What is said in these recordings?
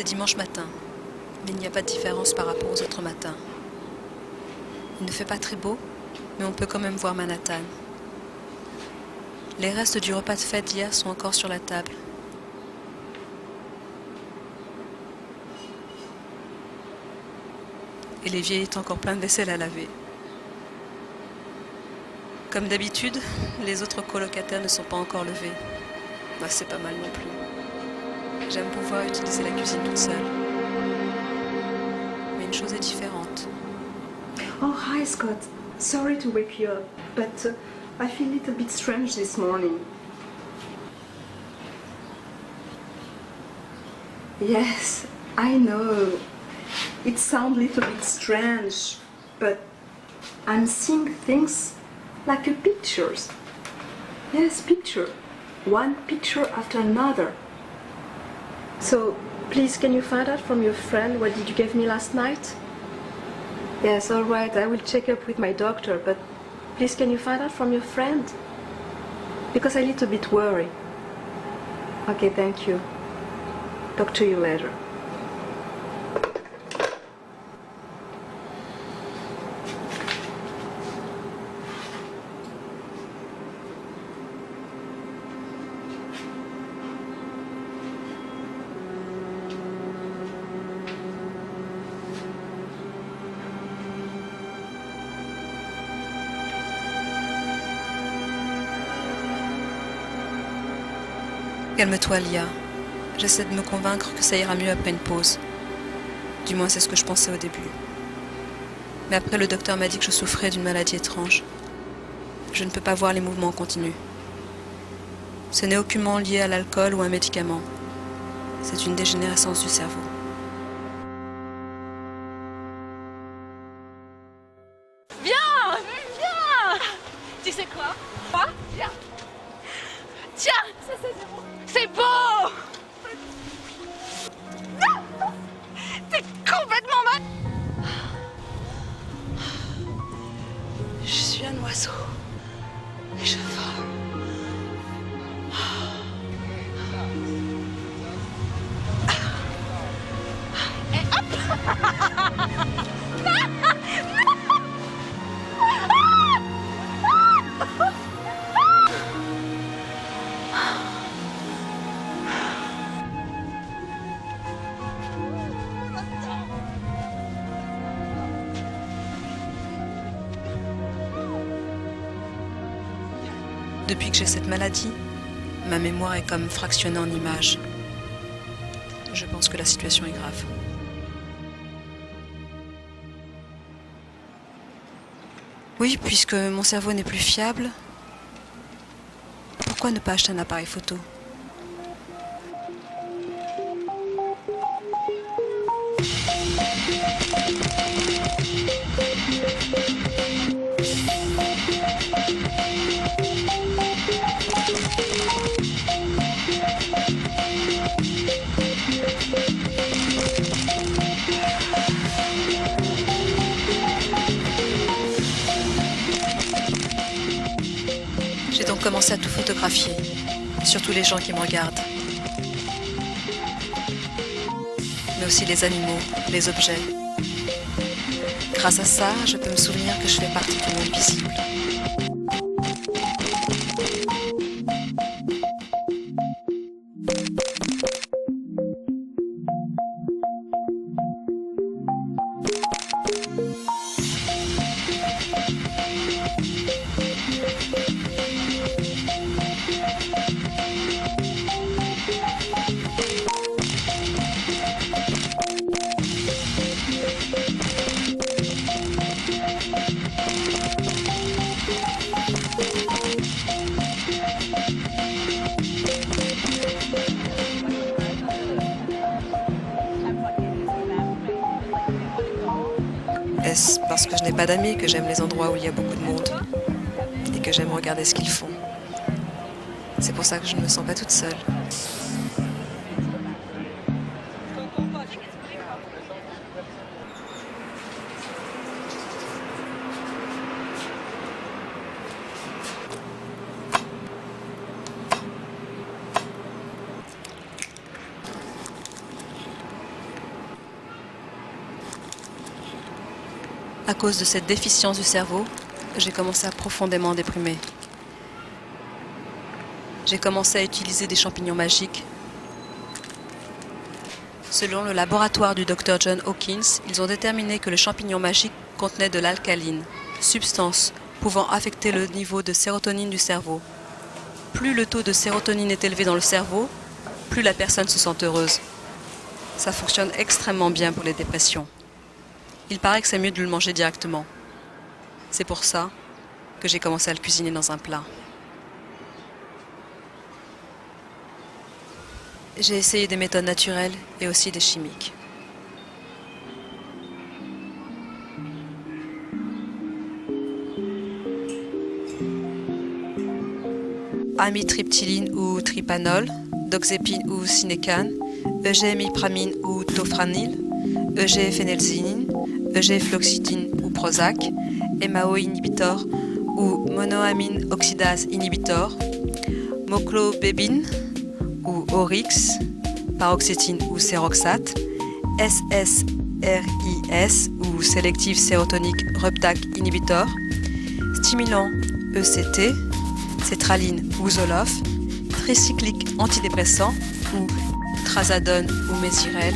C'est dimanche matin, mais il n'y a pas de différence par rapport aux autres matins. Il ne fait pas très beau, mais on peut quand même voir Manhattan. Les restes du repas de fête d'hier sont encore sur la table. Et l'évier est encore plein de vaisselle à laver. Comme d'habitude, les autres colocataires ne sont pas encore levés. Bah, c'est pas mal non plus. J'aime pouvoir utiliser la cuisine toute seule. Mais une chose est différente. Oh, hi Scott. Sorry to wake you up, but I feel a little bit strange this morning. Yes, I know. It sounds a little bit strange, but I'm seeing things like a pictures. Yes, picture. One picture after another. So, please, can you find out from your friend what did you give me last night? Yes, all right, I will check up with my doctor, but please, can you find out from your friend? Because I'm a little bit worried. Okay, thank you. Talk to you later. Calme-toi, Lia. J'essaie de me convaincre que ça ira mieux après une pause. Du moins, c'est ce que je pensais au début. Mais après, le docteur m'a dit que je souffrais d'une maladie étrange. Je ne peux pas voir les mouvements en continu. Ce n'est aucunement lié à l'alcool ou à un médicament. C'est une dégénérescence du cerveau. Viens, viens. Tu sais quoi? Quoi? Viens. Tiens, c'est beau. T'es complètement mal. Je suis un oiseau et je vole. Et hop. Depuis que j'ai cette maladie, ma mémoire est comme fractionnée en images. Je pense que la situation est grave. Oui, puisque mon cerveau n'est plus fiable, pourquoi ne pas acheter un appareil photo ? J'ai donc commencé à tout photographier, surtout les gens qui me regardent. Mais aussi les animaux, les objets. Grâce à ça, je peux me souvenir que je fais partie du monde visible. Est-ce parce que je n'ai pas d'amis que j'aime les endroits où il y a beaucoup de monde et que j'aime regarder ce qu'ils font? C'est pour ça que je ne me sens pas toute seule. À cause de cette déficience du cerveau, j'ai commencé à profondément déprimer. J'ai commencé à utiliser des champignons magiques. Selon le laboratoire du Dr John Hawkins, ils ont déterminé que le champignon magique contenait de l'alcaline, substance pouvant affecter le niveau de sérotonine du cerveau. Plus le taux de sérotonine est élevé dans le cerveau, plus la personne se sent heureuse. Ça fonctionne extrêmement bien pour les dépressions. Il paraît que c'est mieux de le manger directement. C'est pour ça que j'ai commencé à le cuisiner dans un plat. J'ai essayé des méthodes naturelles et aussi des chimiques. Amitriptyline ou tripanol, doxépine ou sinécane, EG-mipramine ou tofranil, EG-phénelzynine, EG-fluoxétine ou Prozac, MAO inhibitor ou monoamine oxydase inhibitor, moclobébine ou Orix, paroxétine ou séroxate, SSRIS ou Selective Serotonic Reuptake Inhibitor, stimulant ECT, cétraline ou Zoloft, tricyclique antidépressant ou trazodone ou Mesirel.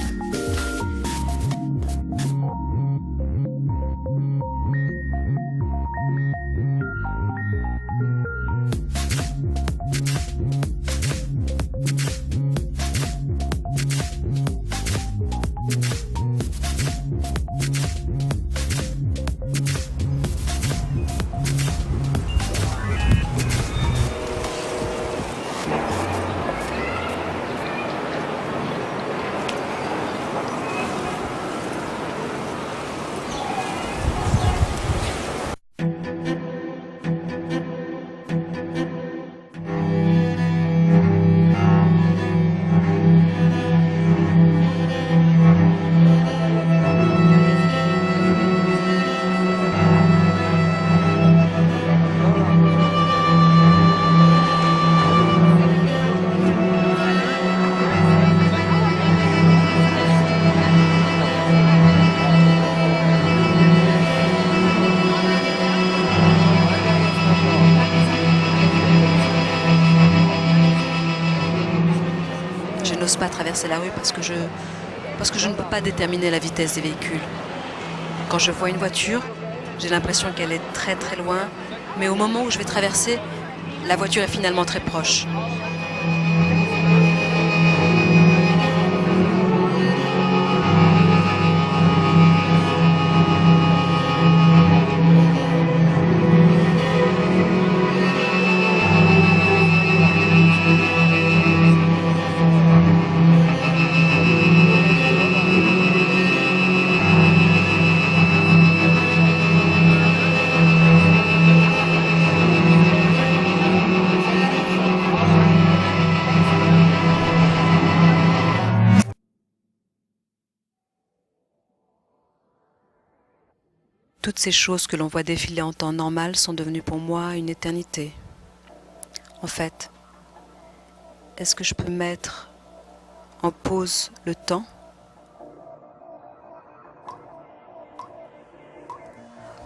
Je n'ose pas traverser la rue parce que je ne peux pas déterminer la vitesse des véhicules. Quand je vois une voiture, j'ai l'impression qu'elle est très très loin, mais au moment où je vais traverser, la voiture est finalement très proche. Toutes ces choses que l'on voit défiler en temps normal sont devenues pour moi une éternité. En fait, est-ce que je peux mettre en pause le temps ?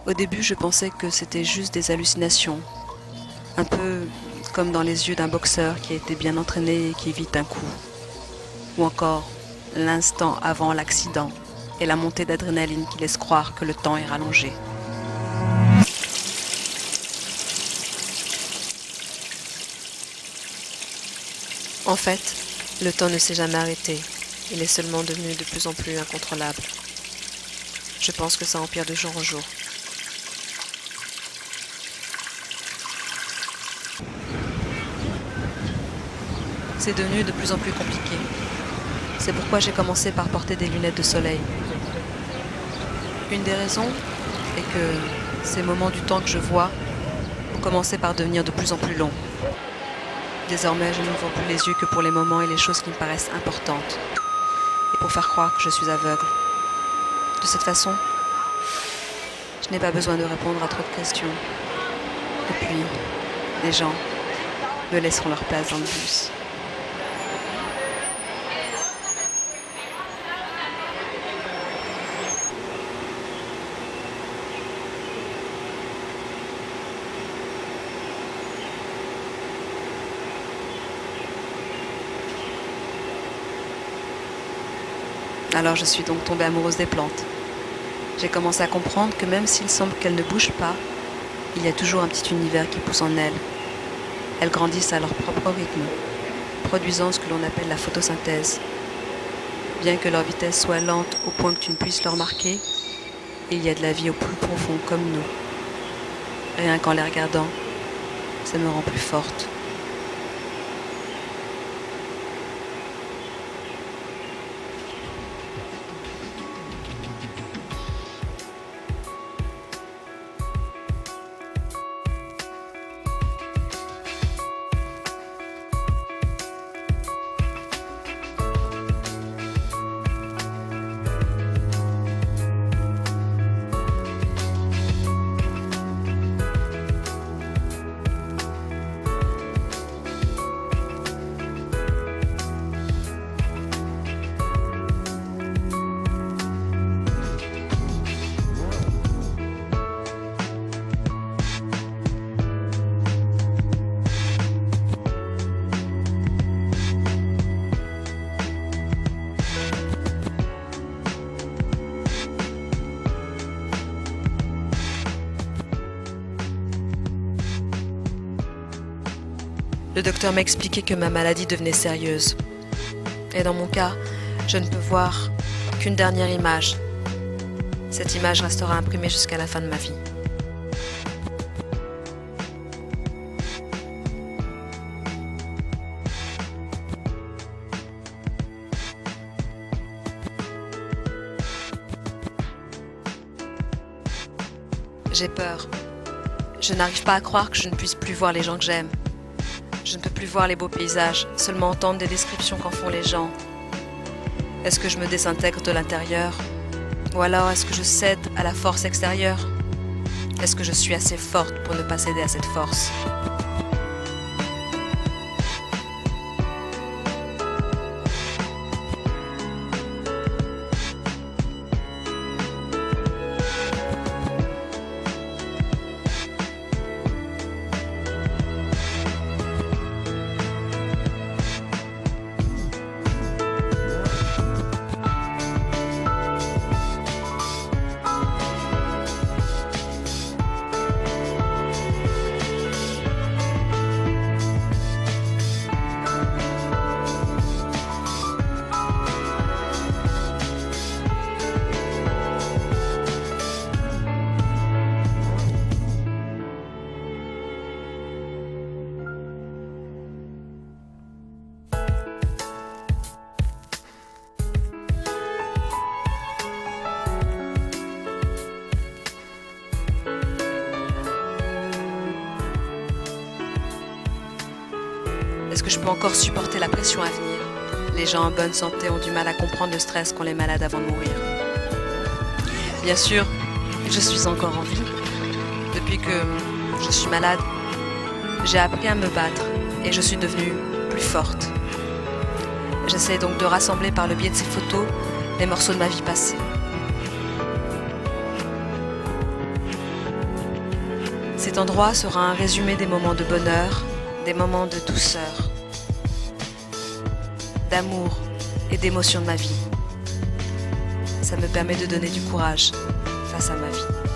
Au début, je pensais que c'était juste des hallucinations, un peu comme dans les yeux d'un boxeur qui a été bien entraîné et qui évite un coup, ou encore l'instant avant l'accident et la montée d'adrénaline qui laisse croire que le temps est rallongé. En fait, le temps ne s'est jamais arrêté. Il est seulement devenu de plus en plus incontrôlable. Je pense que ça empire de jour en jour. C'est devenu de plus en plus compliqué. C'est pourquoi j'ai commencé par porter des lunettes de soleil. Une des raisons est que ces moments du temps que je vois ont commencé par devenir de plus en plus longs. Désormais, je n'ouvre plus les yeux que pour les moments et les choses qui me paraissent importantes, et pour faire croire que je suis aveugle. De cette façon, je n'ai pas besoin de répondre à trop de questions. Et puis, les gens me laisseront leur place dans le bus. Alors je suis donc tombée amoureuse des plantes. J'ai commencé à comprendre que même s'il semble qu'elles ne bougent pas, il y a toujours un petit univers qui pousse en elles. Elles grandissent à leur propre rythme, produisant ce que l'on appelle la photosynthèse. Bien que leur vitesse soit lente au point que tu ne puisses le remarquer, il y a de la vie au plus profond comme nous. Rien qu'en les regardant, ça me rend plus forte. Le docteur m'a expliqué que ma maladie devenait sérieuse. Et dans mon cas, je ne peux voir qu'une dernière image. Cette image restera imprimée jusqu'à la fin de ma vie. J'ai peur. Je n'arrive pas à croire que je ne puisse plus voir les gens que j'aime. Je ne peux plus voir les beaux paysages, seulement entendre des descriptions qu'en font les gens. Est-ce que je me désintègre de l'intérieur? Ou alors est-ce que je cède à la force extérieure? Est-ce que je suis assez forte pour ne pas céder à cette force? Est-ce que je peux encore supporter la pression à venir? Les gens en bonne santé ont du mal à comprendre le stress qu'ont les malades avant de mourir. Bien sûr, je suis encore en vie. Depuis que je suis malade, j'ai appris à me battre et je suis devenue plus forte. J'essaie donc de rassembler par le biais de ces photos les morceaux de ma vie passée. Cet endroit sera un résumé des moments de bonheur, des moments de douceur, d'amour et d'émotion de ma vie. Ça me permet de donner du courage face à ma vie.